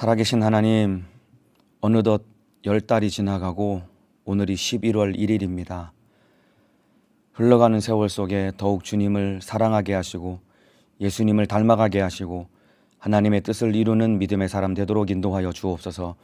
살아계신 하나님, 어느덧 10달이 지나가고 오늘이 11월 1일입니다. 흘러가는 세월 속에 더욱 주님을 사랑하게 하시고 예수님을 닮아가게 하시고 하나님의 뜻을 이루는 믿음의 사람 되도록 인도하여 주옵소서.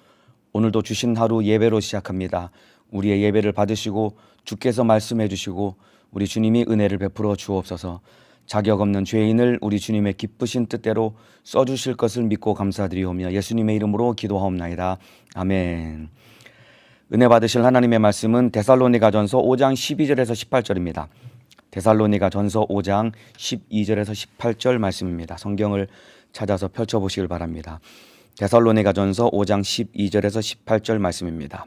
오늘도 주신 하루 예배로 시작합니다. 우리의 예배를 받으시고 주께서 말씀해 주시고 우리 주님이 은혜를 베풀어 주옵소서. 자격 없는 죄인을 우리 주님의 기쁘신 뜻대로 써주실 것을 믿고 감사드리오며 예수님의 이름으로 기도하옵나이다. 아멘. 은혜 받으실 하나님의 말씀은 데살로니가전서 5장 12절에서 18절입니다. 데살로니가전서 5장 12절에서 18절 말씀입니다. 성경을 찾아서 펼쳐보시길 바랍니다. 데살로니가전서 5장 12절에서 18절 말씀입니다.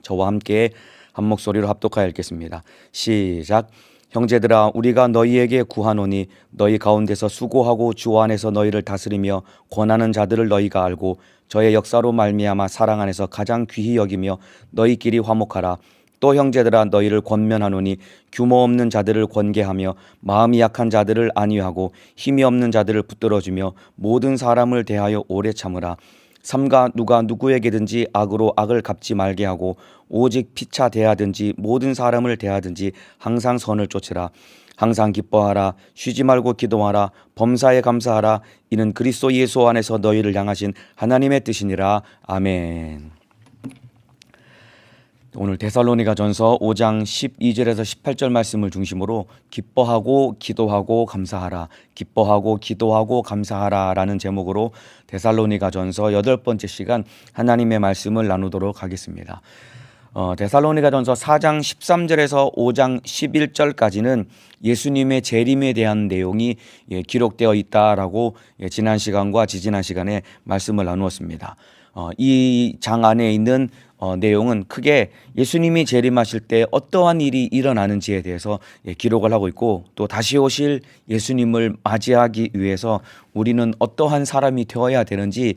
저와 함께 한 목소리로 합독하여 읽겠습니다. 시작. 형제들아, 우리가 너희에게 구하노니 너희 가운데서 수고하고 주 안에서 너희를 다스리며 권하는 자들을 너희가 알고 저의 역사로 말미암아 사랑 안에서 가장 귀히 여기며 너희끼리 화목하라. 또 형제들아, 너희를 권면하노니 규모 없는 자들을 권계하며 마음이 약한 자들을 안위하고 힘이 없는 자들을 붙들어주며 모든 사람을 대하여 오래 참으라. 삼가 누가 누구에게든지 악으로 악을 갚지 말게 하고 오직 피차 대하든지 모든 사람을 대하든지 항상 선을 쫓으라. 항상 기뻐하라. 쉬지 말고 기도하라. 범사에 감사하라. 이는 그리스도 예수 안에서 너희를 향하신 하나님의 뜻이니라. 아멘. 오늘 데살로니가전서 5장 12절에서 18절 말씀을 중심으로 기뻐하고 기도하고 감사하라, 기뻐하고 기도하고 감사하라 라는 제목으로 데살로니가전서 8번째 시간 하나님의 말씀을 나누도록 하겠습니다. 데살로니가전서 4장 13절에서 5장 11절까지는 예수님의 재림에 대한 내용이 기록되어 있다라고 지난 시간과 지지난 시간에 말씀을 나누었습니다. 이 장 안에 있는 내용은 크게 예수님이 재림하실 때 어떠한 일이 일어나는지에 대해서 기록을 하고 있고, 또 다시 오실 예수님을 맞이하기 위해서 우리는 어떠한 사람이 되어야 되는지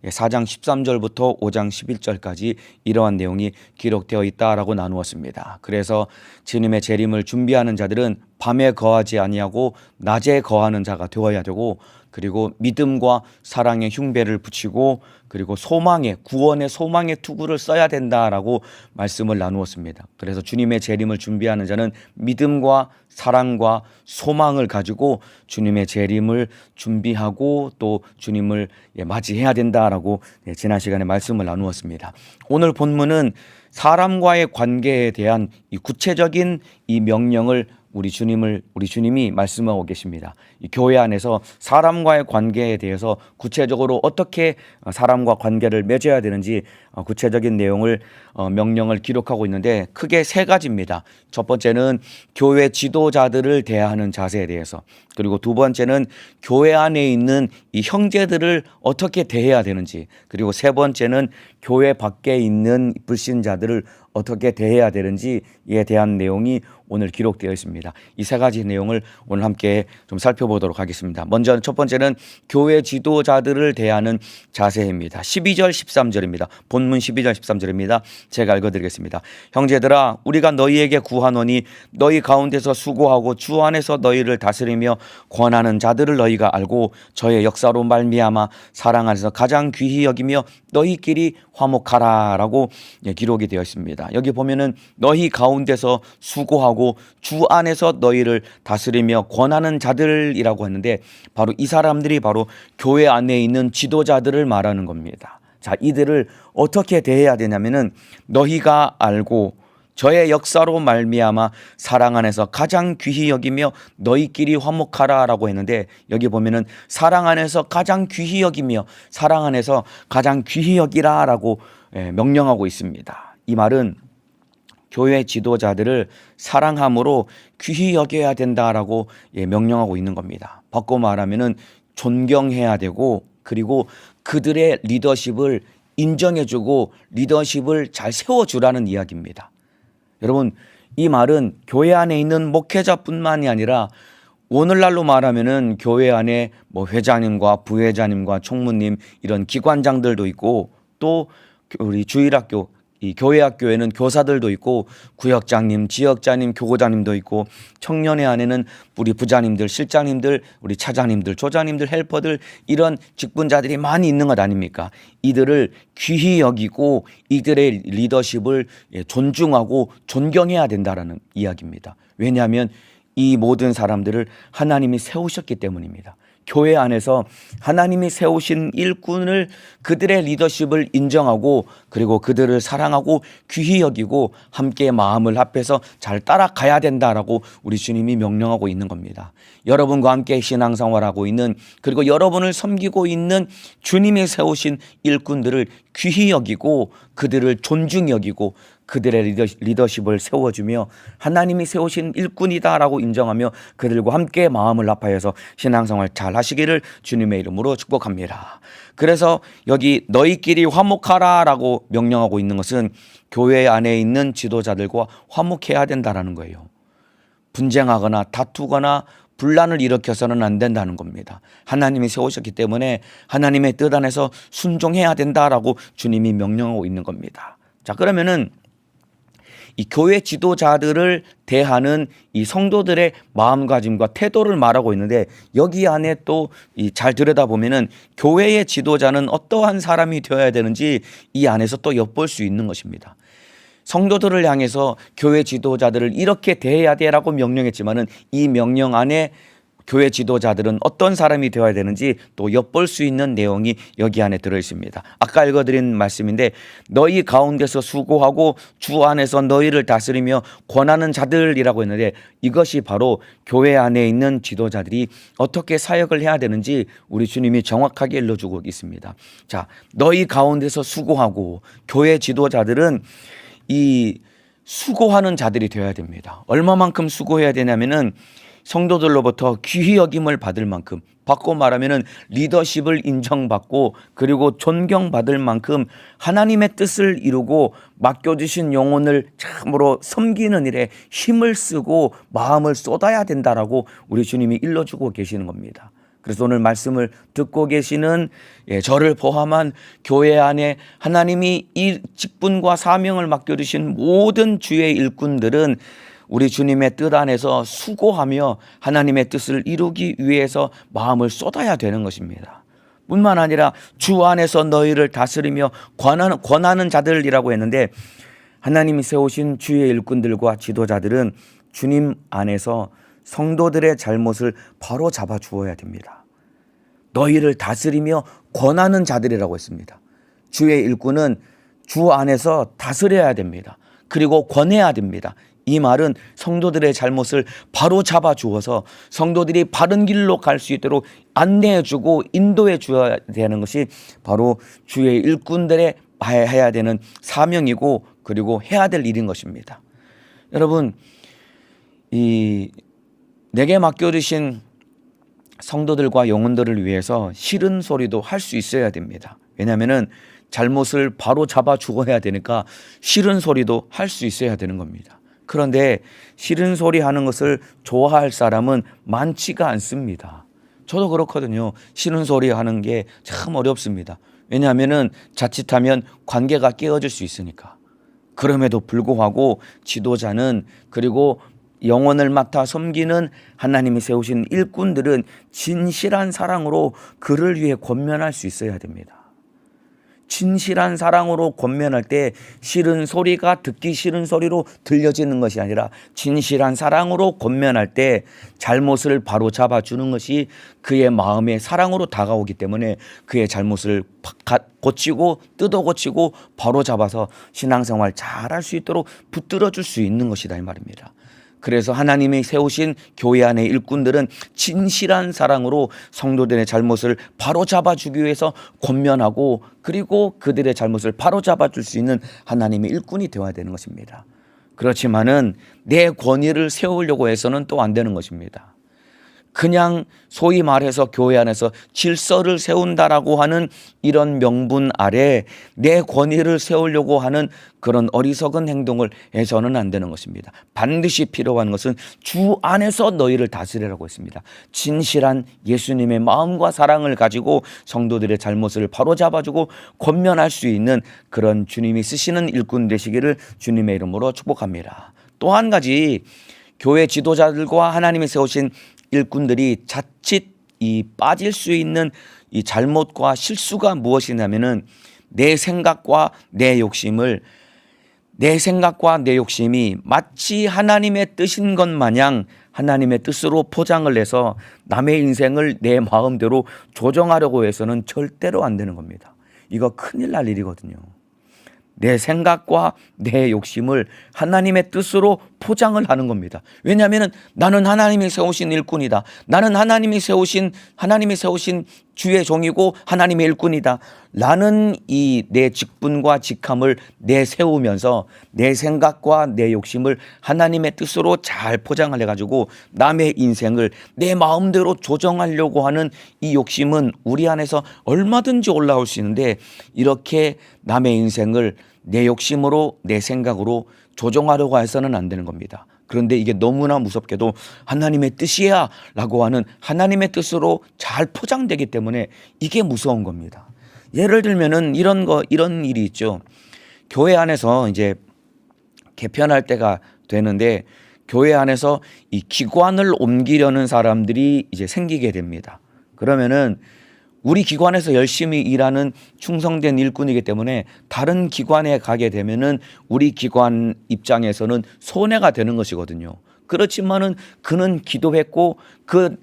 4장 13절부터 5장 11절까지 이러한 내용이 기록되어 있다라고 나누었습니다. 그래서 주님의 재림을 준비하는 자들은 밤에 거하지 아니하고 낮에 거하는 자가 되어야 되고, 그리고 믿음과 사랑의 흉배를 붙이고, 그리고 소망의 구원의 소망의 투구를 써야 된다라고 말씀을 나누었습니다. 그래서 주님의 재림을 준비하는 자는 믿음과 사랑과 소망을 가지고 주님의 재림을 준비하고 또 주님을 맞이해야 된다라고 지난 시간에 말씀을 나누었습니다. 오늘 본문은 사람과의 관계에 대한 이 구체적인 이 명령을 우리 주님이 말씀하고 계십니다. 이 교회 안에서 사람과의 관계에 대해서 구체적으로 어떻게 사람과 관계를 맺어야 되는지 구체적인 내용을 명령을 기록하고 있는데 크게 세 가지입니다. 첫 번째는 교회 지도자들을 대하는 자세에 대해서, 그리고 두 번째는 교회 안에 있는 이 형제들을 어떻게 대해야 되는지, 그리고 세 번째는 교회 밖에 있는 불신자들을 어떻게 대해야 되는지에 대한 내용이 오늘 기록되어 있습니다. 이 세 가지 내용을 오늘 함께 좀 살펴보도록 하겠습니다. 먼저 첫 번째는 교회 지도자들을 대하는 자세입니다. 12절 13절입니다. 본문 12절 13절입니다. 제가 읽어드리겠습니다. 형제들아, 우리가 너희에게 구하노니 너희 가운데서 수고하고 주 안에서 너희를 다스리며 권하는 자들을 너희가 알고 저의 역사로 말미암아 사랑 안에서 가장 귀히 여기며 너희끼리 화목하라 라고 기록이 되어 있습니다. 여기 보면은 너희 가운데서 수고하고 주 안에서 너희를 다스리며 권하는 자들이라고 하는데, 바로 이 사람들이 바로 교회 안에 있는 지도자들을 말하는 겁니다. 자, 이들을 어떻게 대해야 되냐면은 너희가 알고 저의 역사로 말미암아 사랑 안에서 가장 귀히 여기며 너희끼리 화목하라 라고 했는데, 여기 보면은 사랑 안에서 가장 귀히 여기며 사랑 안에서 가장 귀히 여기라 라고 명령하고 있습니다. 이 말은 교회 지도자들을 사랑함으로 귀히 여겨야 된다라고 명령하고 있는 겁니다. 바꿔 말하면은 존경해야 되고, 그리고 그들의 리더십을 인정해주고 리더십을 잘 세워주라는 이야기입니다. 여러분, 이 말은 교회 안에 있는 목회자뿐만이 아니라 오늘날로 말하면은 교회 안에 회장님과 부회장님과 총무님 이런 기관장들도 있고, 또 우리 주일학교 이 교회 학교에는 교사들도 있고 구역장님, 지역장님, 교구장님도 있고 청년회 안에는 우리 부장님들, 실장님들, 우리 차장님들, 조장님들, 헬퍼들 이런 직분자들이 많이 있는 것 아닙니까? 이들을 귀히 여기고 이들의 리더십을 존중하고 존경해야 된다라는 이야기입니다. 왜냐하면 이 모든 사람들을 하나님이 세우셨기 때문입니다. 교회 안에서 하나님이 세우신 일꾼을 그들의 리더십을 인정하고 그리고 그들을 사랑하고 귀히 여기고 함께 마음을 합해서 잘 따라가야 된다라고 우리 주님이 명령하고 있는 겁니다. 여러분과 함께 신앙생활하고 있는 그리고 여러분을 섬기고 있는 주님이 세우신 일꾼들을 귀히 여기고 그들을 존중히 여기고 그들의 리더십을 세워주며 하나님이 세우신 일꾼이다라고 인정하며 그들과 함께 마음을 합하여서 신앙생활 잘 하시기를 주님의 이름으로 축복합니다. 그래서 여기 너희끼리 화목하라라고 명령하고 있는 것은 교회 안에 있는 지도자들과 화목해야 된다라는 거예요. 분쟁하거나 다투거나 분란을 일으켜서는 안 된다는 겁니다. 하나님이 세우셨기 때문에 하나님의 뜻 안에서 순종해야 된다라고 주님이 명령하고 있는 겁니다. 자, 그러면은 이 교회 지도자들을 대하는 이 성도들의 마음가짐과 태도를 말하고 있는데 여기 안에 또 잘 들여다보면은 교회의 지도자는 어떠한 사람이 되어야 되는지 이 안에서 또 엿볼 수 있는 것입니다. 성도들을 향해서 교회 지도자들을 이렇게 대해야 돼라고 명령했지만은 이 명령 안에 교회 지도자들은 어떤 사람이 되어야 되는지 또 엿볼 수 있는 내용이 여기 안에 들어 있습니다. 아까 읽어드린 말씀인데 너희 가운데서 수고하고 주 안에서 너희를 다스리며 권하는 자들이라고 했는데 이것이 바로 교회 안에 있는 지도자들이 어떻게 사역을 해야 되는지 우리 주님이 정확하게 일러주고 있습니다. 자, 너희 가운데서 수고하고 교회 지도자들은 이 수고하는 자들이 되어야 됩니다. 얼마만큼 수고해야 되냐면은 성도들로부터 귀히 여김을 받을 만큼, 바꿔 말하면은 리더십을 인정받고 그리고 존경받을 만큼 하나님의 뜻을 이루고 맡겨주신 영혼을 참으로 섬기는 일에 힘을 쓰고 마음을 쏟아야 된다라고 우리 주님이 일러주고 계시는 겁니다. 그래서 오늘 말씀을 듣고 계시는 저를 포함한 교회 안에 하나님이 이 직분과 사명을 맡겨주신 모든 주의 일꾼들은 우리 주님의 뜻 안에서 수고하며 하나님의 뜻을 이루기 위해서 마음을 쏟아야 되는 것입니다. 뿐만 아니라 주 안에서 너희를 다스리며 권하는 자들이라고 했는데 하나님이 세우신 주의 일꾼들과 지도자들은 주님 안에서 성도들의 잘못을 바로 잡아 주어야 됩니다. 너희를 다스리며 권하는 자들이라고 했습니다. 주의 일꾼은 주 안에서 다스려야 됩니다. 그리고 권해야 됩니다. 이 말은 성도들의 잘못을 바로 잡아 주어서 성도들이 바른 길로 갈 수 있도록 안내해 주고 인도해 줘야 되는 것이 바로 주의 일꾼들의 해야 되는 사명이고 그리고 해야 될 일인 것입니다. 여러분, 내게 맡겨주신 성도들과 영혼들을 위해서 싫은 소리도 할 수 있어야 됩니다. 왜냐하면 잘못을 바로 잡아 주어야 되니까 싫은 소리도 할 수 있어야 되는 겁니다. 그런데 싫은 소리 하는 것을 좋아할 사람은 많지가 않습니다. 저도 그렇거든요. 싫은 소리 하는 게 참 어렵습니다. 왜냐하면 자칫하면 관계가 깨어질 수 있으니까. 그럼에도 불구하고 지도자는 그리고 영혼을 맡아 섬기는 하나님이 세우신 일꾼들은 진실한 사랑으로 그를 위해 권면할 수 있어야 됩니다. 진실한 사랑으로 권면할 때 싫은 소리가 듣기 싫은 소리로 들려지는 것이 아니라 진실한 사랑으로 권면할 때 잘못을 바로 잡아주는 것이 그의 마음의 사랑으로 다가오기 때문에 그의 잘못을 고치고 뜯어 고치고 바로 잡아서 신앙생활 잘할 수 있도록 붙들어 줄 수 있는 것이다 이 말입니다. 그래서 하나님이 세우신 교회 안의 일꾼들은 진실한 사랑으로 성도들의 잘못을 바로잡아주기 위해서 권면하고 그리고 그들의 잘못을 바로잡아줄 수 있는 하나님의 일꾼이 되어야 되는 것입니다. 그렇지만은 내 권위를 세우려고 해서는 또 안 되는 것입니다. 그냥 소위 말해서 교회 안에서 질서를 세운다라고 하는 이런 명분 아래 내 권위를 세우려고 하는 그런 어리석은 행동을 해서는 안 되는 것입니다. 반드시 필요한 것은 주 안에서 너희를 다스리라고 했습니다. 진실한 예수님의 마음과 사랑을 가지고 성도들의 잘못을 바로잡아주고 권면할 수 있는 그런 주님이 쓰시는 일꾼 되시기를 주님의 이름으로 축복합니다. 또 한 가지, 교회 지도자들과 하나님이 세우신 일꾼들이 자칫 이 빠질 수 있는 이 잘못과 실수가 무엇이냐면은 내 생각과 내 욕심이 마치 하나님의 뜻인 것 마냥 하나님의 뜻으로 포장을 해서 남의 인생을 내 마음대로 조정하려고 해서는 절대로 안 되는 겁니다. 이거 큰일 날 일이거든요. 내 생각과 내 욕심을 하나님의 뜻으로 포장을 하는 겁니다. 왜냐하면 나는 하나님이 세우신 일꾼이다. 나는 하나님이 세우신 주의 종이고 하나님의 일꾼이다. 나는 이 내 직분과 직함을 내세우면서 내 생각과 내 욕심을 하나님의 뜻으로 잘 포장을 해가지고 남의 인생을 내 마음대로 조정하려고 하는 이 욕심은 우리 안에서 얼마든지 올라올 수 있는데, 이렇게 남의 인생을 내 욕심으로 내 생각으로 조정하려고 해서는 안 되는 겁니다. 그런데 이게 너무나 무섭게도 하나님의 뜻이야 라고 하는 하나님의 뜻으로 잘 포장되기 때문에 이게 무서운 겁니다. 예를 들면은 이런 일이 있죠. 교회 안에서 이제 개편할 때가 되는데 교회 안에서 이 기관을 옮기려는 사람들이 이제 생기게 됩니다. 그러면은 우리 기관에서 열심히 일하는 충성된 일꾼이기 때문에 다른 기관에 가게 되면은 우리 기관 입장에서는 손해가 되는 것이거든요. 그렇지만은 그는 기도했고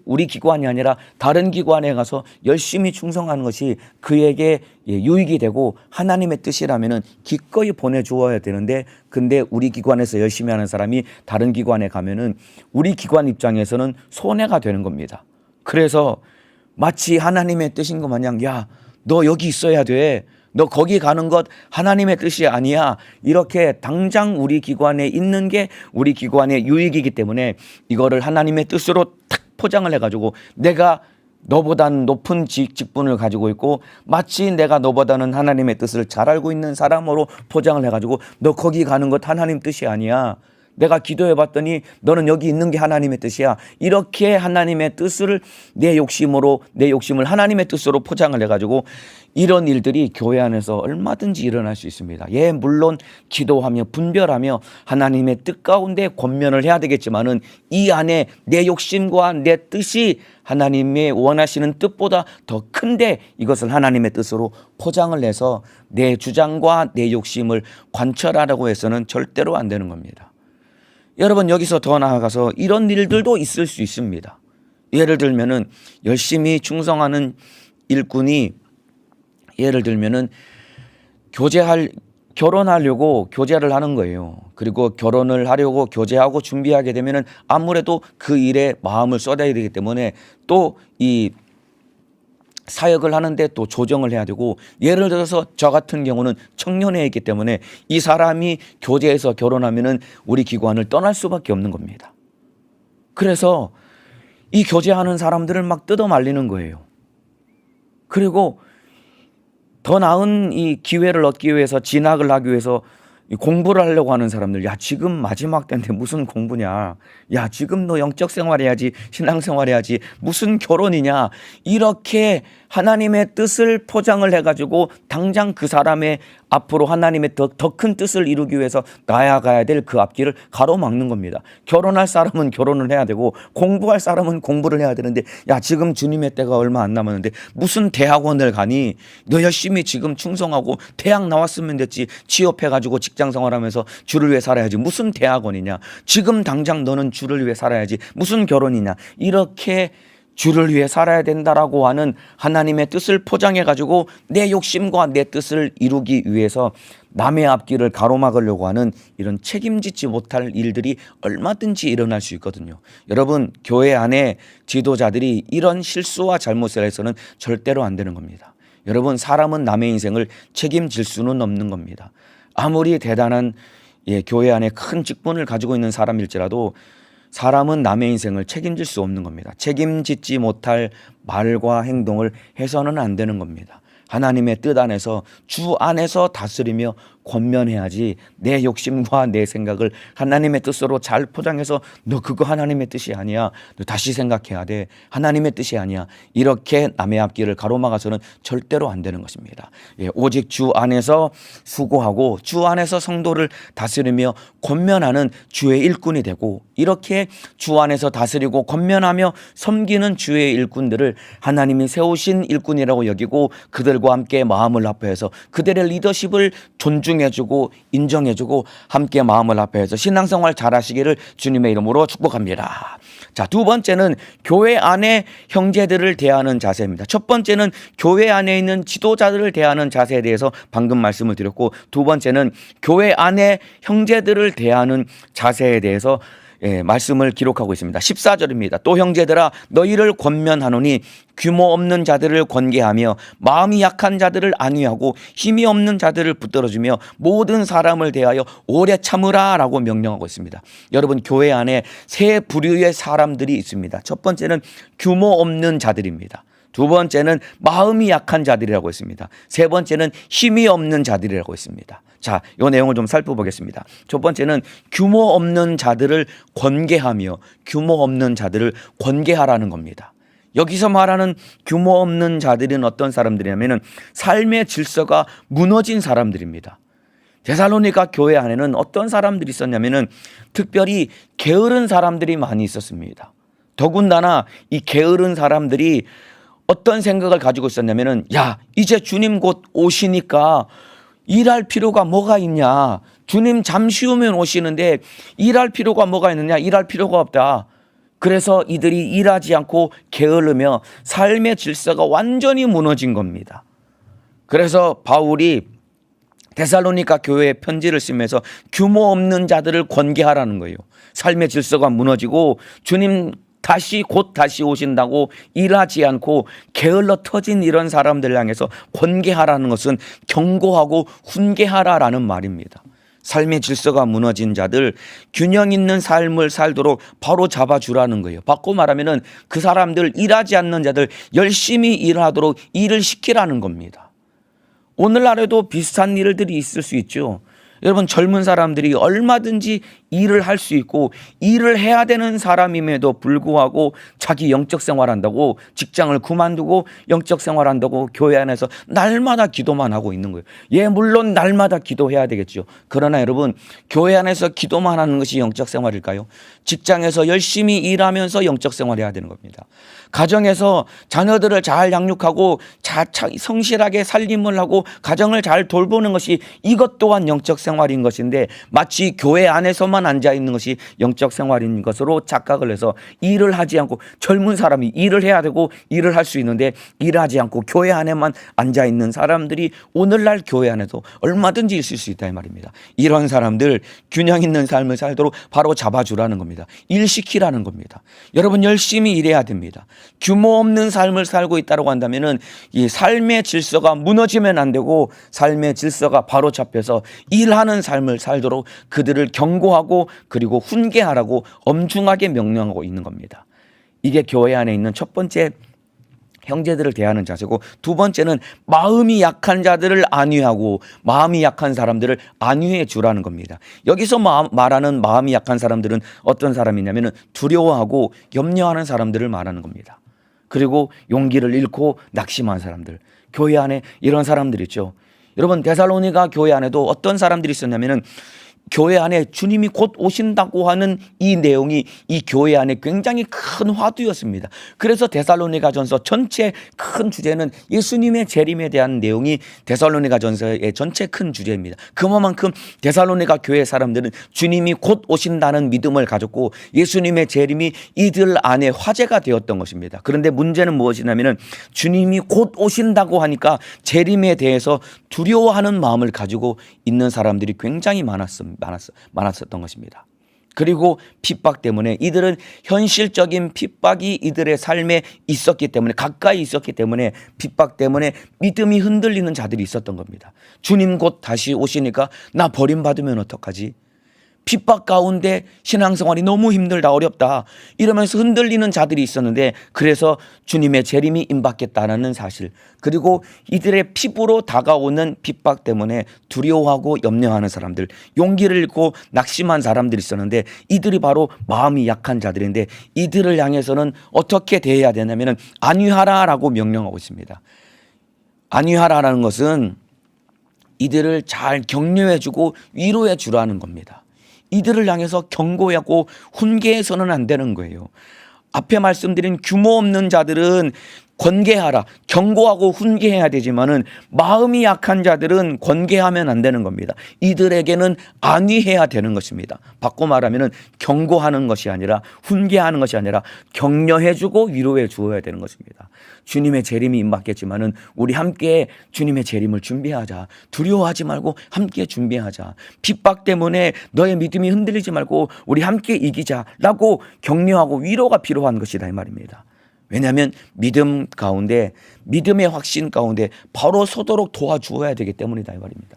우리 기관이 아니라 다른 기관에 가서 열심히 충성하는 것이 그에게 유익이 되고 하나님의 뜻이라면은 기꺼이 보내주어야 되는데, 근데 우리 기관에서 열심히 하는 사람이 다른 기관에 가면은 우리 기관 입장에서는 손해가 되는 겁니다. 그래서 마치 하나님의 뜻인 것 마냥, 야, 너 여기 있어야 돼. 너 거기 가는 것 하나님의 뜻이 아니야. 이렇게 당장 우리 기관에 있는 게 우리 기관의 유익이기 때문에 이거를 하나님의 뜻으로 탁 포장을 해가지고 내가 너보다는 높은 직분을 가지고 있고 마치 내가 너보다는 하나님의 뜻을 잘 알고 있는 사람으로 포장을 해가지고 너 거기 가는 것 하나님 뜻이 아니야. 내가 기도해 봤더니 너는 여기 있는 게 하나님의 뜻이야. 이렇게 하나님의 뜻을 내 욕심을 하나님의 뜻으로 포장을 해가지고 이런 일들이 교회 안에서 얼마든지 일어날 수 있습니다. 예, 물론 기도하며 분별하며 하나님의 뜻 가운데 권면을 해야 되겠지만은 이 안에 내 욕심과 내 뜻이 하나님의 원하시는 뜻보다 더 큰데 이것을 하나님의 뜻으로 포장을 해서 내 주장과 내 욕심을 관철하려고 해서는 절대로 안 되는 겁니다. 여러분, 여기서 더 나아가서 이런 일들도 있을 수 있습니다. 예를 들면은 열심히 충성하는 일꾼이 예를 들면은 결혼하려고 교제를 하는 거예요. 그리고 결혼을 하려고 교제하고 준비하게 되면은 아무래도 그 일에 마음을 쏟아야 되기 때문에 또 이 사역을 하는데 또 조정을 해야 되고, 예를 들어서 저 같은 경우는 청년회에 있기 때문에 이 사람이 교제해서 결혼하면은 우리 기관을 떠날 수밖에 없는 겁니다. 그래서 이 교제하는 사람들을 막 뜯어 말리는 거예요. 그리고 더 나은 이 기회를 얻기 위해서 진학을 하기 위해서 공부를 하려고 하는 사람들, 야, 지금 마지막 때인데 무슨 공부냐, 야, 지금 너 영적 생활해야지, 신앙생활 해야지, 무슨 결혼이냐, 이렇게 하나님의 뜻을 포장을 해가지고 당장 그 사람의 앞으로 하나님의 더 큰 뜻을 이루기 위해서 나아가야 될 그 앞길을 가로막는 겁니다. 결혼할 사람은 결혼을 해야 되고 공부할 사람은 공부를 해야 되는데, 야, 지금 주님의 때가 얼마 안 남았는데 무슨 대학원을 가니? 너 열심히 지금 충성하고 대학 나왔으면 됐지, 취업해가지고 직장생활하면서 주를 위해 살아야지, 무슨 대학원이냐, 지금 당장 너는 주를 위해 살아야지, 무슨 결혼이냐, 이렇게 주를 위해 살아야 된다라고 하는 하나님의 뜻을 포장해가지고 내 욕심과 내 뜻을 이루기 위해서 남의 앞길을 가로막으려고 하는 이런 책임지지 못할 일들이 얼마든지 일어날 수 있거든요. 여러분, 교회 안에 지도자들이 이런 실수와 잘못을 해서는 절대로 안 되는 겁니다. 여러분, 사람은 남의 인생을 책임질 수는 없는 겁니다. 아무리 대단한 교회 안에 큰 직분을 가지고 있는 사람일지라도 사람은 남의 인생을 책임질 수 없는 겁니다. 책임지지 못할 말과 행동을 해서는 안 되는 겁니다. 하나님의 뜻 안에서 주 안에서 다스리며 권면해야지 내 욕심과 내 생각을 하나님의 뜻으로 잘 포장해서 너 그거 하나님의 뜻이 아니야. 너 다시 생각해야 돼. 하나님의 뜻이 아니야. 이렇게 남의 앞길을 가로막아서는 절대로 안 되는 것입니다. 예, 오직 주 안에서 수고하고 주 안에서 성도를 다스리며 권면하는 주의 일꾼이 되고 이렇게 주 안에서 다스리고 권면하며 섬기는 주의 일꾼들을 하나님이 세우신 일꾼이라고 여기고 그들과 함께 마음을 합해서 그들의 리더십을 존중해주고 인정해주고 함께 마음을 합해서 신앙생활 잘하시기를 주님의 이름으로 축복합니다. 자, 두 번째는 교회 안에 형제들을 대하는 자세입니다. 첫 번째는 교회 안에 있는 지도자들을 대하는 자세에 대해서 방금 말씀을 드렸고, 두 번째는 교회 안에 형제들을 대하는 자세에 대해서 말씀을 기록하고 있습니다. 14절입니다. 또 형제들아 너희를 권면하노니 규모 없는 자들을 권계하며 마음이 약한 자들을 안위하고 힘이 없는 자들을 붙들어주며 모든 사람을 대하여 오래 참으라 라고 명령하고 있습니다. 여러분, 교회 안에 세 부류의 사람들이 있습니다. 첫 번째는 규모 없는 자들입니다. 두 번째는 마음이 약한 자들이라고 했습니다. 세 번째는 힘이 없는 자들이라고 했습니다. 자, 이 내용을 좀 살펴보겠습니다. 첫 번째는 규모 없는 자들을 권계하며 규모 없는 자들을 권계하라는 겁니다. 여기서 말하는 규모 없는 자들은 어떤 사람들이냐면 삶의 질서가 무너진 사람들입니다. 데살로니가 교회 안에는 어떤 사람들이 있었냐면 특별히 게으른 사람들이 많이 있었습니다. 더군다나 이 게으른 사람들이 어떤 생각을 가지고 있었냐면은 야, 이제 주님 곧 오시니까 일할 필요가 뭐가 있냐. 주님 잠시 후면 오시는데 일할 필요가 뭐가 있느냐. 일할 필요가 없다. 그래서 이들이 일하지 않고 게으르며 삶의 질서가 완전히 무너진 겁니다. 그래서 바울이 데살로니가 교회에 편지를 쓰면서 규모 없는 자들을 권계하라는 거예요. 삶의 질서가 무너지고 주님 곧 다시 오신다고 일하지 않고 게을러 터진 이런 사람들 향해서 권계하라는 것은 경고하고 훈계하라라는 말입니다. 삶의 질서가 무너진 자들, 균형 있는 삶을 살도록 바로 잡아주라는 거예요. 바꿔 말하면 그 사람들, 일하지 않는 자들 열심히 일하도록 일을 시키라는 겁니다. 오늘날에도 비슷한 일들이 있을 수 있죠. 여러분, 젊은 사람들이 얼마든지 일을 할 수 있고 일을 해야 되는 사람임에도 불구하고 자기 영적 생활한다고 직장을 그만두고 영적 생활한다고 교회 안에서 날마다 기도만 하고 있는 거예요. 예, 물론 날마다 기도해야 되겠죠. 그러나 여러분, 교회 안에서 기도만 하는 것이 영적 생활일까요? 직장에서 열심히 일하면서 영적 생활해야 되는 겁니다. 가정에서 자녀들을 잘 양육하고 성실하게 살림을 하고 가정을 잘 돌보는 것이 이것 또한 영적 생활인 것인데 마치 교회 안에서만 앉아 있는 것이 영적 생활인 것으로 착각을 해서 일을 하지 않고, 젊은 사람이 일을 해야 되고 일을 할 수 있는데 일하지 않고 교회 안에만 앉아 있는 사람들이 오늘날 교회 안에도 얼마든지 있을 수 있다 이 말입니다. 이런 사람들 균형 있는 삶을 살도록 바로 잡아주라는 겁니다. 일시키라는 겁니다. 여러분, 열심히 일해야 됩니다. 규모 없는 삶을 살고 있다고 한다면은 이 삶의 질서가 무너지면 안 되고 삶의 질서가 바로 잡혀서 일하는 삶을 살도록 그들을 경고하고 그리고 훈계하라고 엄중하게 명령하고 있는 겁니다. 이게 교회 안에 있는 첫 번째 형제들을 대하는 자세고, 두 번째는 마음이 약한 자들을 안위하고 마음이 약한 사람들을 안위해 주라는 겁니다. 여기서 말하는 마음이 약한 사람들은 어떤 사람이냐면 두려워하고 염려하는 사람들을 말하는 겁니다. 그리고 용기를 잃고 낙심한 사람들, 교회 안에 이런 사람들 있죠. 여러분, 데살로니가 교회 안에도 어떤 사람들이 있었냐면은 교회 안에 주님이 곧 오신다고 하는 이 내용이 이 교회 안에 굉장히 큰 화두였습니다. 그래서 데살로니가전서 전체 큰 주제는 예수님의 재림에 대한 내용이 데살로니가전서의 전체 큰 주제입니다. 그만큼 데살로니가 교회 사람들은 주님이 곧 오신다는 믿음을 가졌고 예수님의 재림이 이들 안에 화제가 되었던 것입니다. 그런데 문제는 무엇이냐면 주님이 곧 오신다고 하니까 재림에 대해서 두려워하는 마음을 가지고 있는 사람들이 굉장히 많았었던 것입니다. 그리고 핍박 때문에 이들은 현실적인 핍박이 이들의 삶에 있었기 때문에, 가까이 있었기 때문에 핍박 때문에 믿음이 흔들리는 자들이 있었던 겁니다. 주님 곧 다시 오시니까 나 버림받으면 어떡하지? 핍박 가운데 신앙생활이 너무 힘들다, 어렵다 이러면서 흔들리는 자들이 있었는데, 그래서 주님의 재림이 임박했다는 사실, 그리고 이들의 피부로 다가오는 핍박 때문에 두려워하고 염려하는 사람들, 용기를 잃고 낙심한 사람들이 있었는데, 이들이 바로 마음이 약한 자들인데, 이들을 향해서는 어떻게 대해야 되냐면 안위하라라고 명령하고 있습니다. 안위하라라는 것은 이들을 잘 격려해주고 위로해 주라는 겁니다. 이들을 향해서 경고하고 훈계해서는 안 되는 거예요. 앞에 말씀드린 규모 없는 자들은 권계하라, 경고하고 훈계해야 되지만은 마음이 약한 자들은 권계하면 안 되는 겁니다. 이들에게는 안위해야 되는 것입니다. 바꿔 말하면은 경고하는 것이 아니라, 훈계하는 것이 아니라 격려해주고 위로해 주어야 되는 것입니다. 주님의 재림이 임박했지만은 우리 함께 주님의 재림을 준비하자. 두려워하지 말고 함께 준비하자. 핍박 때문에 너의 믿음이 흔들리지 말고 우리 함께 이기자라고 격려하고 위로가 필요한 것이다 이 말입니다. 왜냐하면 믿음 가운데, 믿음의 확신 가운데 바로 서도록 도와주어야 되기 때문이다 이 말입니다.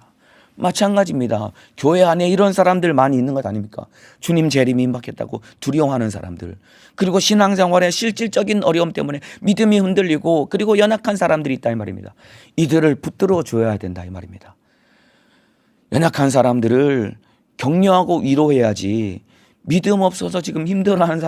마찬가지입니다. 교회 안에 이런 사람들 많이 있는 것 아닙니까? 주님 재림이 임박했다고 두려워하는 사람들, 그리고 신앙생활의 실질적인 어려움 때문에 믿음이 흔들리고 그리고 연약한 사람들이 있다 이 말입니다. 이들을 붙들어 줘야 된다 이 말입니다. 연약한 사람들을 격려하고 위로해야지, 믿음 없어서 지금 힘들어하는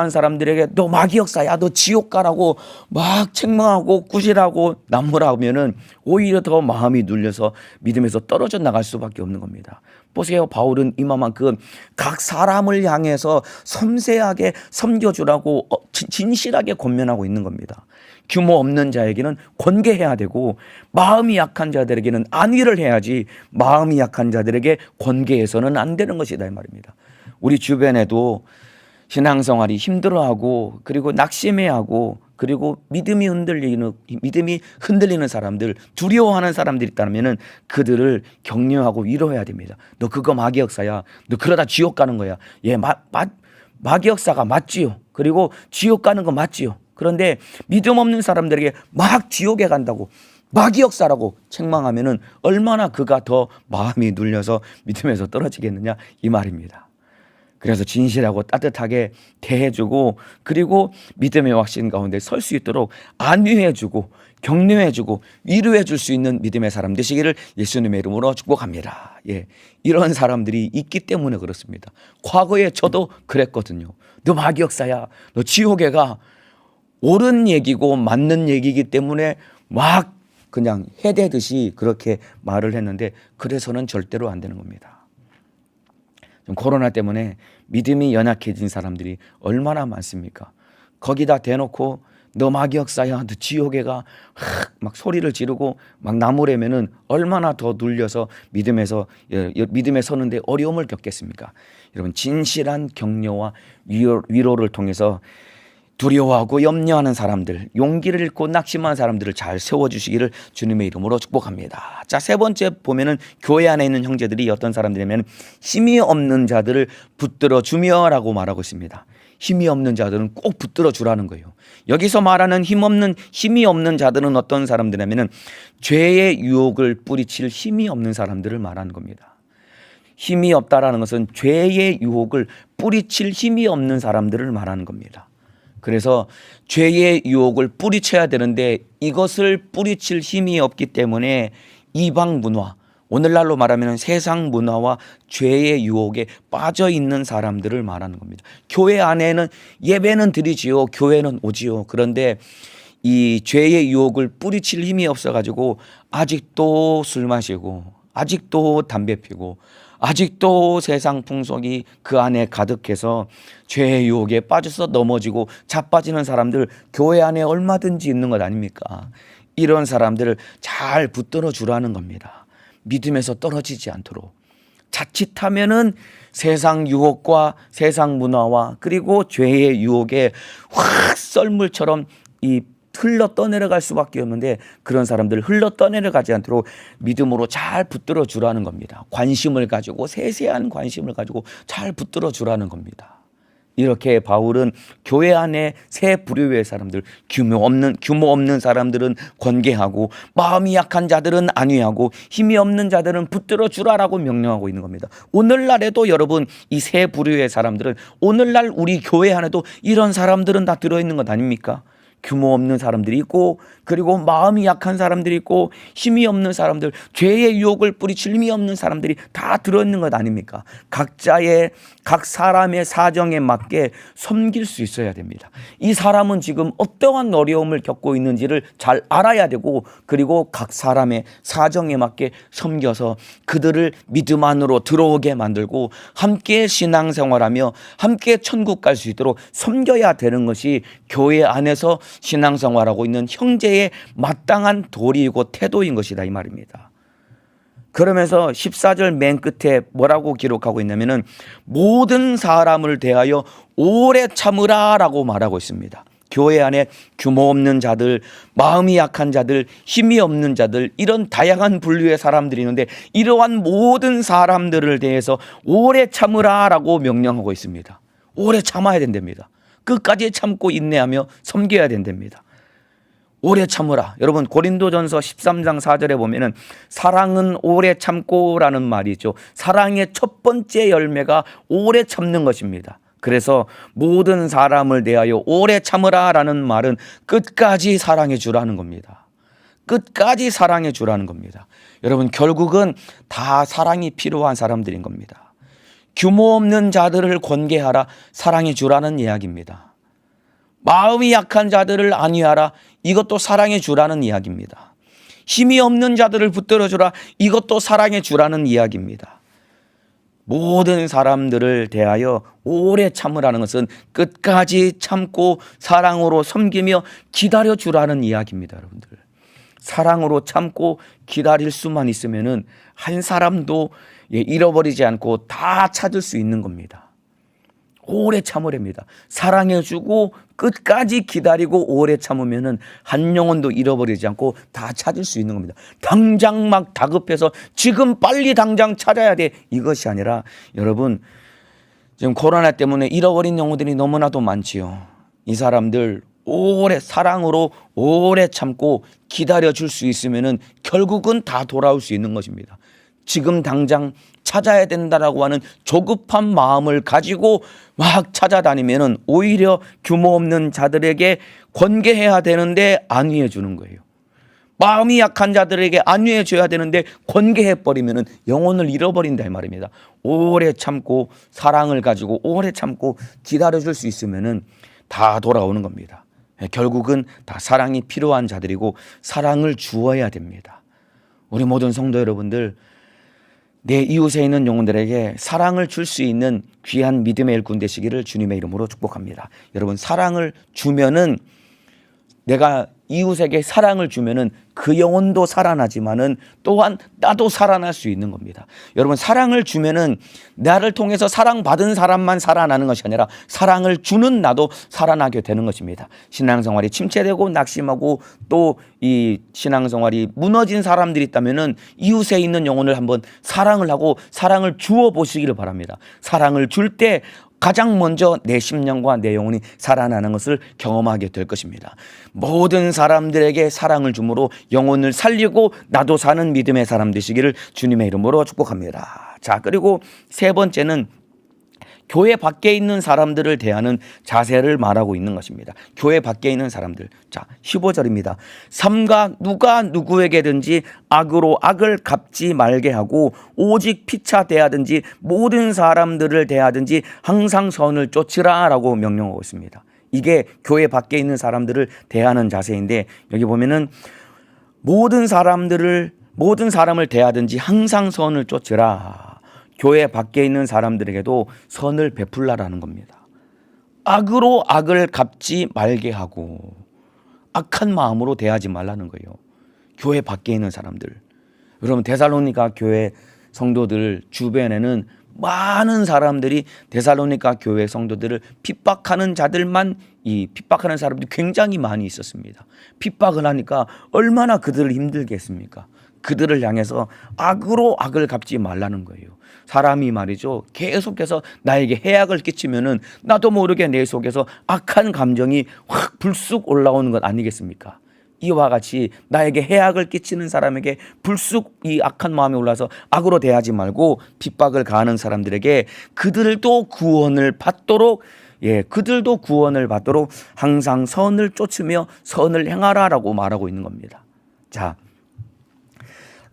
사람들에게 너 마귀 역사야, 너 지옥 가라고 막 책망하고 꾸짖하고 나무라면은 오히려 더 마음이 눌려서 믿음에서 떨어져 나갈 수밖에 없는 겁니다. 보세요, 바울은 이만큼 각 사람을 향해서 섬세하게 섬겨주라고 진실하게 권면하고 있는 겁니다. 규모 없는 자에게는 권계해야 되고, 마음이 약한 자들에게는 안위를 해야지, 마음이 약한 자들에게 권계해서는 안 되는 것이다 이 말입니다. 우리 주변에도 신앙생활이 힘들어하고 그리고 낙심해하고 그리고 믿음이 흔들리는 사람들, 두려워하는 사람들이 있다면 그들을 격려하고 위로해야 됩니다. 너 그거 마귀 역사야, 너 그러다 지옥 가는 거야. 예, 마귀 역사가 맞지요. 그리고 지옥 가는 거 맞지요. 그런데 믿음 없는 사람들에게 막 지옥에 간다고 마귀 역사라고 책망하면은 얼마나 그가 더 마음이 눌려서 믿음에서 떨어지겠느냐 이 말입니다. 그래서 진실하고 따뜻하게 대해주고 그리고 믿음의 확신 가운데 설 수 있도록 안위해주고 격려해주고 위로해줄 수 있는 믿음의 사람 되시기를 예수님의 이름으로 축복합니다. 예, 이런 사람들이 있기 때문에 그렇습니다. 과거에 저도 그랬거든요. 너 마귀 역사야, 너 지옥에 가. 옳은 얘기고 맞는 얘기이기 때문에 막 그냥 해대듯이 그렇게 말을 했는데, 그래서는 절대로 안 되는 겁니다. 좀 코로나 때문에 믿음이 연약해진 사람들이 얼마나 많습니까? 거기다 대놓고 너 마귀 역사야, 너 지옥에 가, 막 소리를 지르고 막 나무래면은 얼마나 더 눌려서 믿음에 서는데 어려움을 겪겠습니까? 여러분, 진실한 격려와 위로를 통해서 두려워하고 염려하는 사람들, 용기를 잃고 낙심한 사람들을 잘 세워주시기를 주님의 이름으로 축복합니다. 자, 세 번째 보면은 교회 안에 있는 형제들이 어떤 사람들이냐면 힘이 없는 자들을 붙들어 주며라고 말하고 있습니다. 힘이 없는 자들은 꼭 붙들어 주라는 거예요. 여기서 말하는 힘이 없는 자들은 어떤 사람들이냐면은 죄의 유혹을 뿌리칠 힘이 없는 사람들을 말하는 겁니다. 힘이 없다라는 것은 죄의 유혹을 뿌리칠 힘이 없는 사람들을 말하는 겁니다. 그래서 죄의 유혹을 뿌리쳐야 되는데 이것을 뿌리칠 힘이 없기 때문에 이방 문화, 오늘날로 말하면 세상 문화와 죄의 유혹에 빠져 있는 사람들을 말하는 겁니다. 교회 안에는 예배는 드리지요, 교회는 오지요. 그런데 이 죄의 유혹을 뿌리칠 힘이 없어가지고 아직도 술 마시고 아직도 담배 피고 아직도 세상 풍속이 그 안에 가득해서 죄의 유혹에 빠져서 넘어지고 자빠지는 사람들 교회 안에 얼마든지 있는 것 아닙니까? 이런 사람들을 잘 붙들어 주라는 겁니다. 믿음에서 떨어지지 않도록. 자칫하면은 세상 유혹과 세상 문화와 그리고 죄의 유혹에 확 썰물처럼 흘러 떠내려갈 수밖에 없는데, 그런 사람들 흘러 떠내려가지 않도록 믿음으로 잘 붙들어 주라는 겁니다. 관심을 가지고, 세세한 관심을 가지고 잘 붙들어 주라는 겁니다. 이렇게 바울은 교회 안에 세 부류의 사람들, 규모 없는 사람들은 권계하고, 마음이 약한 자들은 안위하고, 힘이 없는 자들은 붙들어 주라라고 명령하고 있는 겁니다. 오늘날에도 여러분, 이 세 부류의 사람들은, 오늘날 우리 교회 안에도 이런 사람들은 다 들어있는 것 아닙니까? 규모 없는 사람들이 있고, 그리고 마음이 약한 사람들이 있고, 힘이 없는 사람들, 죄의 유혹을 뿌리칠 힘이 없는 사람들이 다 들어있는 것 아닙니까? 각 사람의 사정에 맞게 섬길 수 있어야 됩니다. 이 사람은 지금 어떠한 어려움을 겪고 있는지를 잘 알아야 되고, 그리고 각 사람의 사정에 맞게 섬겨서 그들을 믿음 안으로 들어오게 만들고, 함께 신앙생활하며 함께 천국 갈 수 있도록 섬겨야 되는 것이 교회 안에서 신앙생활하고 있는 형제의 마땅한 도리이고 태도인 것이다, 이 말입니다. 그러면서 14절 맨 끝에 뭐라고 기록하고 있냐면은, 모든 사람을 대하여 오래 참으라 라고 말하고 있습니다. 교회 안에 규모 없는 자들, 마음이 약한 자들, 힘이 없는 자들, 이런 다양한 분류의 사람들이 있는데, 이러한 모든 사람들을 대해서 오래 참으라 라고 명령하고 있습니다. 오래 참아야 된답니다. 끝까지 참고 인내하며 섬겨야 된답니다. 오래 참으라. 여러분, 고린도전서 13장 4절에 보면은 사랑은 오래 참고라는 말이죠. 사랑의 첫 번째 열매가 오래 참는 것입니다. 그래서 모든 사람을 대하여 오래 참으라라는 말은 끝까지 사랑해 주라는 겁니다. 끝까지 사랑해 주라는 겁니다. 여러분, 결국은 다 사랑이 필요한 사람들인 겁니다. 규모 없는 자들을 권계하라, 사랑해 주라는 이야기입니다. 마음이 약한 자들을 안위하라, 이것도 사랑해 주라는 이야기입니다. 힘이 없는 자들을 붙들어 주라, 이것도 사랑해 주라는 이야기입니다. 모든 사람들을 대하여 오래 참으라는 것은 끝까지 참고 사랑으로 섬기며 기다려 주라는 이야기입니다. 여러분들, 사랑으로 참고 기다릴 수만 있으면은 한 사람도 잃어버리지 않고 다 찾을 수 있는 겁니다. 오래 참으랍니다. 사랑해주고 끝까지 기다리고 오래 참으면은 한 영혼도 잃어버리지 않고 다 찾을 수 있는 겁니다. 당장 막 다급해서 지금 빨리 당장 찾아야 돼, 이것이 아니라, 여러분, 지금 코로나 때문에 잃어버린 영혼들이 너무나도 많지요. 이 사람들 오래 사랑으로 오래 참고 기다려줄 수 있으면은 결국은 다 돌아올 수 있는 것입니다. 지금 당장 찾아야 된다라고 하는 조급한 마음을 가지고 막 찾아다니면은 오히려 규모 없는 자들에게 권계해야 되는데 안위해 주는 거예요. 마음이 약한 자들에게 안위해 줘야 되는데 권계해 버리면은 영혼을 잃어버린다, 이 말입니다. 오래 참고 사랑을 가지고 오래 참고 기다려 줄 수 있으면은 다 돌아오는 겁니다. 결국은 다 사랑이 필요한 자들이고 사랑을 주어야 됩니다. 우리 모든 성도 여러분들, 내 이웃에 있는 영혼들에게 사랑을 줄 수 있는 귀한 믿음의 일꾼 되시기를 주님의 이름으로 축복합니다. 여러분, 사랑을 주면은, 내가 이웃에게 사랑을 주면은 그 영혼도 살아나지만은 또한 나도 살아날 수 있는 겁니다. 여러분, 사랑을 주면은 나를 통해서 사랑받은 사람만 살아나는 것이 아니라 사랑을 주는 나도 살아나게 되는 것입니다. 신앙생활이 침체되고 낙심하고 또 이 신앙생활이 무너진 사람들이 있다면은 이웃에 있는 영혼을 한번 사랑을 하고 사랑을 주어 보시기를 바랍니다. 사랑을 줄 때 가장 먼저 내 심령과 내 영혼이 살아나는 것을 경험하게 될 것입니다. 모든 사람들에게 사랑을 주므로 영혼을 살리고 나도 사는 믿음의 사람 되시기를 주님의 이름으로 축복합니다. 자, 그리고 세 번째는 교회 밖에 있는 사람들을 대하는 자세를 말하고 있는 것입니다. 교회 밖에 있는 사람들. 자, 15절입니다. 삼가 누가 누구에게든지 악으로 악을 갚지 말게 하고 오직 피차 대하든지 모든 사람들을 대하든지 항상 선을 쫓으라 라고 명령하고 있습니다. 이게 교회 밖에 있는 사람들을 대하는 자세인데, 여기 보면은 모든 사람을 대하든지 항상 선을 쫓으라. 교회 밖에 있는 사람들에게도 선을 베풀라라는 겁니다. 악으로 악을 갚지 말게 하고 악한 마음으로 대하지 말라는 거예요. 교회 밖에 있는 사람들. 여러분, 데살로니가 교회 성도들 주변에는 많은 사람들이 데살로니가 교회 성도들을 핍박하는 자들만, 이 핍박하는 사람들이 굉장히 많이 있었습니다. 핍박을 하니까 얼마나 그들을 힘들게 했습니까? 그들을 향해서 악으로 악을 갚지 말라는 거예요. 사람이 말이죠, 계속해서 나에게 해악을 끼치면은 나도 모르게 내 속에서 악한 감정이 확 불쑥 올라오는 것 아니겠습니까? 이와 같이 나에게 해악을 끼치는 사람에게 불쑥 이 악한 마음이 올라서 악으로 대하지 말고 핍박을 가하는 사람들에게 그들도 구원을 받도록, 그들도 구원을 받도록 항상 선을 쫓으며 선을 행하라라고 말하고 있는 겁니다. 자,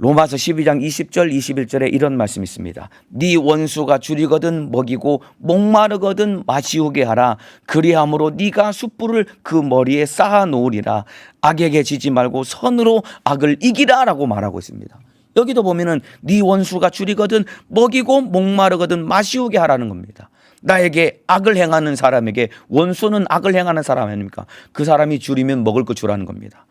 로마서 12장 20절 21절에 이런 말씀이 있습니다. 네 원수가 줄이거든 먹이고 목마르거든 마시우게 하라. 그리함으로 네가 숯불을 그 머리에 쌓아 놓으리라. 악에게 지지 말고 선으로 악을 이기라 라고 말하고 있습니다. 여기도 보면은 네 원수가 줄이거든 먹이고 목마르거든 마시우게 하라는 겁니다. 나에게 악을 행하는 사람에게, 원수는 악을 행하는 사람 아닙니까? 그 사람이 줄이면 먹을 거 주라는 겁니다.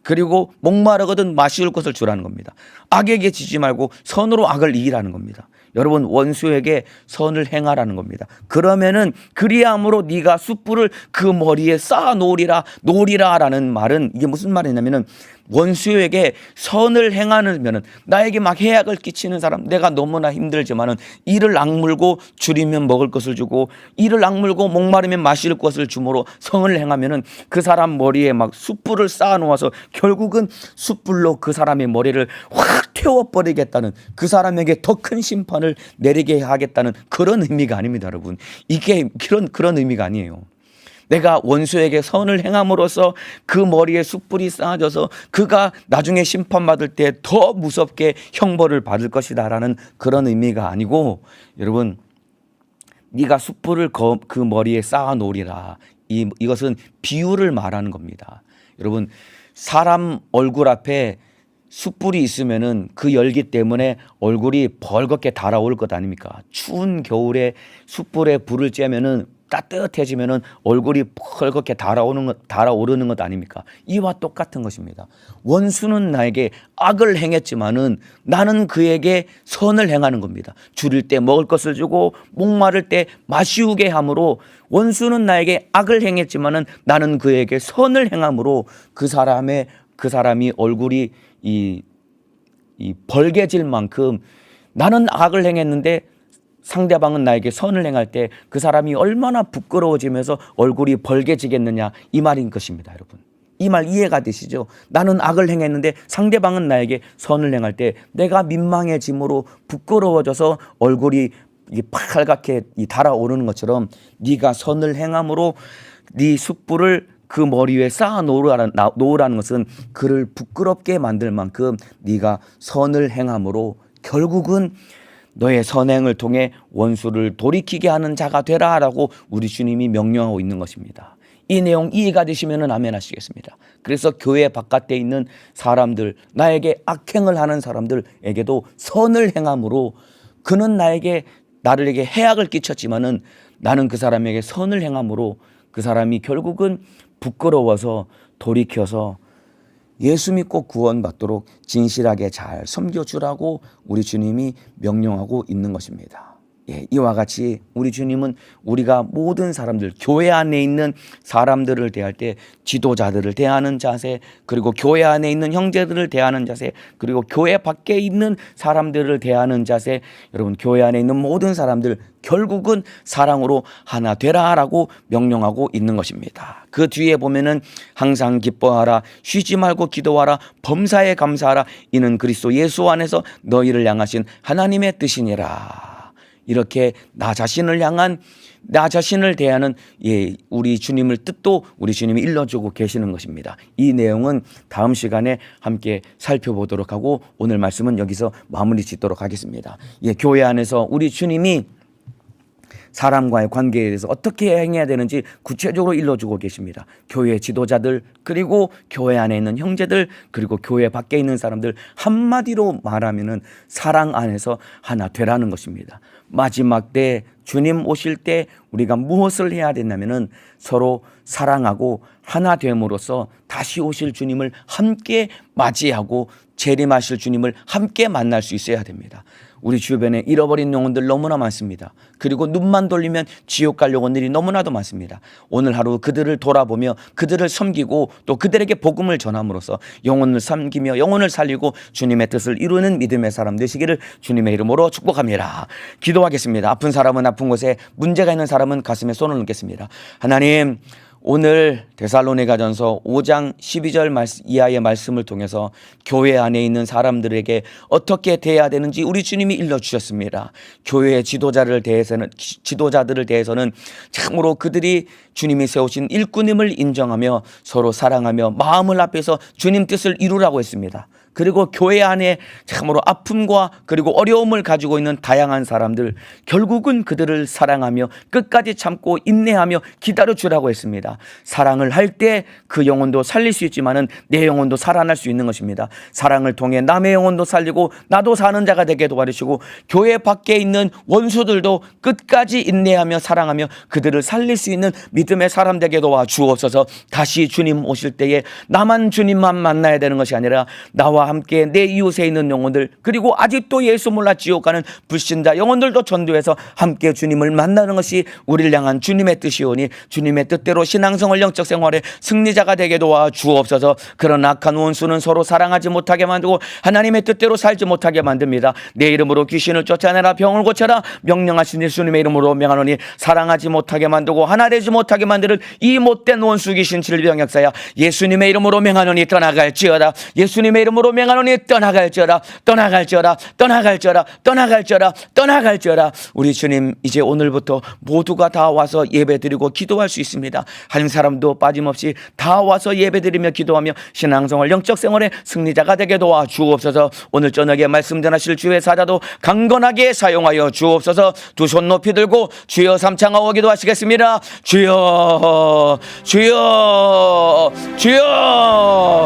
그리고 목마르거든 마실 것을 주라는 겁니다. 악에게 지지 말고 선으로 악을 이기라는 겁니다. 여러분, 원수에게 선을 행하라는 겁니다. 그러면은 그리함으로 네가 숯불을 그 머리에 쌓아 놓으리라라는 말은 이게 무슨 말이냐면은 원수에게 선을 행하면은 나에게 막 해악을 끼치는 사람, 내가 너무나 힘들지만은 이를 악물고 줄이면 먹을 것을 주고 이를 악물고 목마르면 마실 것을 주므로 선을 행하면은 그 사람 머리에 막 숯불을 쌓아 놓아서 결국은 숯불로 그 사람의 머리를 확 태워버리겠다는, 그 사람에게 더 큰 심판을 내리게 하겠다는 그런 의미가 아닙니다, 여러분. 이게 그런 의미가 아니에요. 내가 원수에게 선을 행함으로써 그 머리에 숯불이 쌓아져서 그가 나중에 심판받을 때 더 무섭게 형벌을 받을 것이다 라는 그런 의미가 아니고, 여러분, 네가 숯불을 그 머리에 쌓아 놓으리라, 이것은 비유를 말하는 겁니다. 여러분, 사람 얼굴 앞에 숯불이 있으면은 그 열기 때문에 얼굴이 벌겋게 달아올 것 아닙니까? 추운 겨울에 숯불에 불을 쬐면은 따뜻해지면은 얼굴이 벌겋게 달아오르는 것 아닙니까? 이와 똑같은 것입니다. 원수는 나에게 악을 행했지만은 나는 그에게 선을 행하는 겁니다. 줄일 때 먹을 것을 주고 목마를 때 마시우게 함으로, 원수는 나에게 악을 행했지만은 나는 그에게 선을 행함으로 그 사람이 얼굴이 이 벌개질 만큼, 나는 악을 행했는데 상대방은 나에게 선을 행할 때 그 사람이 얼마나 부끄러워지면서 얼굴이 벌개지겠느냐, 이 말인 것입니다, 여러분. 이 말 이해가 되시죠? 나는 악을 행했는데 상대방은 나에게 선을 행할 때 내가 민망해짐으로 부끄러워져서 얼굴이 파랗게 달아오르는 것처럼 네가 선을 행함으로 네 숯불을 그 머리 위에 쌓아 놓으라는 것은 그를 부끄럽게 만들 만큼 네가 선을 행함으로 결국은 너의 선행을 통해 원수를 돌이키게 하는 자가 되라라고 우리 주님이 명령하고 있는 것입니다. 이 내용 이해가 되시면 아멘 하시겠습니다. 그래서 교회 바깥에 있는 사람들, 나에게 악행을 하는 사람들에게도 선을 행함으로, 그는 나에게 해악을 끼쳤지만은 나는 그 사람에게 선을 행함으로 그 사람이 결국은 부끄러워서 돌이켜서 예수 믿고 구원받도록 진실하게 잘 섬겨주라고 우리 주님이 명령하고 있는 것입니다. 이와 같이 우리 주님은 우리가 모든 사람들, 교회 안에 있는 사람들을 대할 때 지도자들을 대하는 자세, 그리고 교회 안에 있는 형제들을 대하는 자세, 그리고 교회 밖에 있는 사람들을 대하는 자세, 여러분, 교회 안에 있는 모든 사람들 결국은 사랑으로 하나 되라라고 명령하고 있는 것입니다. 그 뒤에 보면은 항상 기뻐하라, 쉬지 말고 기도하라, 범사에 감사하라, 이는 그리스도 예수 안에서 너희를 향하신 하나님의 뜻이니라. 이렇게 나 자신을 대하는 우리 주님을 뜻도 우리 주님이 일러주고 계시는 것입니다. 이 내용은 다음 시간에 함께 살펴보도록 하고 오늘 말씀은 여기서 마무리 짓도록 하겠습니다. 교회 안에서 우리 주님이 사람과의 관계에 대해서 어떻게 행해야 되는지 구체적으로 일러주고 계십니다. 교회 지도자들, 그리고 교회 안에 있는 형제들, 그리고 교회 밖에 있는 사람들, 한마디로 말하면은 사랑 안에서 하나 되라는 것입니다. 마지막 때 주님 오실 때 우리가 무엇을 해야 되냐면은 서로 사랑하고 하나 됨으로써 다시 오실 주님을 함께 맞이하고 재림하실 주님을 함께 만날 수 있어야 됩니다. 우리 주변에 잃어버린 영혼들 너무나 많습니다. 그리고 눈만 돌리면 지옥 갈 영혼들이 너무나도 많습니다. 오늘 하루 그들을 돌아보며 그들을 섬기고 또 그들에게 복음을 전함으로써 영혼을 섬기며 영혼을 살리고 주님의 뜻을 이루는 믿음의 사람 되시기를 주님의 이름으로 축복합니다. 기도하겠습니다. 아픈 사람은 아픈 곳에, 문제가 있는 사람은 가슴에 손을 얹겠습니다. 하나님, 오늘 데살로니가전서 5장 12절 이하의 말씀을 통해서 교회 안에 있는 사람들에게 어떻게 대해야 되는지 우리 주님이 일러주셨습니다. 교회의 지도자들을 대해서는 참으로 그들이 주님이 세우신 일꾼임을 인정하며 서로 사랑하며 마음을 합해서 주님 뜻을 이루라고 했습니다. 그리고 교회 안에 참으로 아픔과 그리고 어려움을 가지고 있는 다양한 사람들, 결국은 그들을 사랑하며 끝까지 참고 인내하며 기다려주라고 했습니다. 사랑을 할 때 그 영혼도 살릴 수 있지만은 내 영혼도 살아날 수 있는 것입니다. 사랑을 통해 남의 영혼도 살리고 나도 사는 자가 되게 도와주시고 교회 밖에 있는 원수들도 끝까지 인내하며 사랑하며 그들을 살릴 수 있는 믿음의 사람 되게 도와주옵소서. 다시 주님 오실 때에 나만 주님만 만나야 되는 것이 아니라 나와 함께 내 이웃에 있는 영혼들, 그리고 아직도 예수 몰라 지옥 가는 불신자 영혼들도 전도해서 함께 주님을 만나는 것이 우리를 향한 주님의 뜻이오니 주님의 뜻대로 신앙생활 영적 생활에 승리자가 되게 도와 주옵소서. 그런 악한 원수는 서로 사랑하지 못하게 만들고 하나님의 뜻대로 살지 못하게 만듭니다. 내 이름으로 귀신을 쫓아내라, 병을 고쳐라, 명령하신 예수님의 이름으로 명하노니 사랑하지 못하게 만들고 하나 되지 못하게 만드는 이 못된 원수 귀신 질병 역사야 예수님의 이름으로 명하노니 떠나갈지어다. 예수님의 이름으로 명하노니 떠나갈지어다. 떠나갈지어다. 떠나갈지어다. 떠나갈지어다. 떠나갈지어다. 우리 주님, 이제 오늘부터 모두가 다 와서 예배드리고 기도할 수 있습니다. 한 사람도 빠짐없이 다 와서 예배드리며 기도하며 신앙생활 영적 생활의 승리자가 되게 도와 주옵소서. 오늘 저녁에 말씀 전하실 주의 사자도 강건하게 사용하여 주옵소서. 두 손 높이 들고 주여 삼창하고 기도하시겠습니다. 주여, 주여, 주여.